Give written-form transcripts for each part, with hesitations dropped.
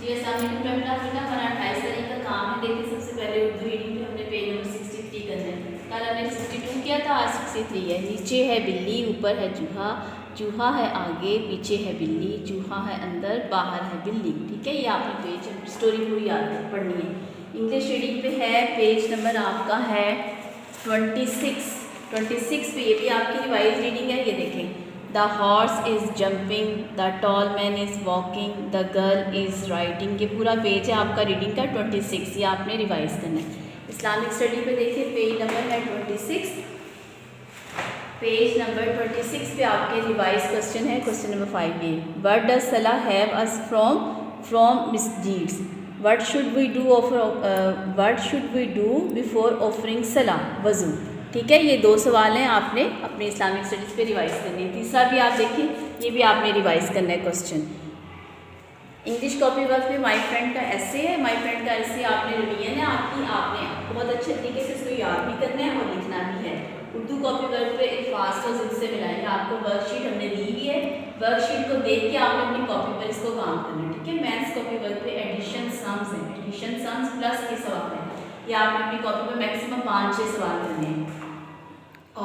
जी अस्सलाम वालेकुम फ्रेंड्स, बेटा हमारा 28 तारीख का काम है। देखिए सबसे पहले उर्दू रीडिंग पे हमने पेज नंबर 63 करना है। कल हमने 62 किया था, आज 63 है। नीचे है बिल्ली, ऊपर है चूहा, चूहा है आगे, पीछे है बिल्ली, चूहा है अंदर, बाहर है बिल्ली। ठीक है, ये आपने पेज स्टोरी पूरी याद पढ़नी है। इंग्लिश रीडिंग पे है, पेज नंबर आपका है 26 पे। ये भी आपकी रिवाइज रीडिंग है। ये देखें, the horse is jumping, the tall man is walking, the girl is writing. ये पूरा पेज है आपका रीडिंग का 26। ये आपने रिवाइज करना है। इस्लामिक स्टडी पे देखिए, पेज नंबर है 26। पेज नंबर 26 पे आपके रिवाइज क्वेश्चन है। क्वेश्चन नंबर 5 ये, व्हाट डज सलाह have us from misdeeds, what should we do before offering सलाह, वज़ू। ठीक है, ये 2 सवाल हैं, आपने अपने इस्लामिक स्टडीज़ पे रिवाइज करनी है। तीसरा भी आप देखिए, ये भी आपने रिवाइज करना है क्वेश्चन। इंग्लिश कॉपी वर्क में माय फ्रेंड का ऐसे है। माय फ्रेंड का ऐसे आपने रिवीजन है आपकी, आपने बहुत अच्छे तरीके से इसको याद भी करना है और लिखना भी है। उर्दू कॉपी वर्क पे अल्फाज को जिनसे मिलाएंगे, आपको वर्कशीट हमने दी हुई है। वर्कशीट को देख के आपने अपनी कॉपी पर इसको काम करना है। ठीक है, मैथ्स कॉपी वर्क पे एडिशन सम्स है, एडिशन सम्स प्लस के सवाल है। ये आपने अपनी कॉपी पर मैक्सिमम 5-6 सवाल करने हैं।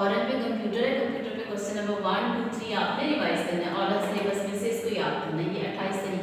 ऑरल पे कंप्यूटर है, कंप्यूटर पे क्वेश्चन नंबर 1, 2, 3 आपने रिवाइज करना है। ऑरल सिलेबस में से इसको याद करना है। ये 28 तारीख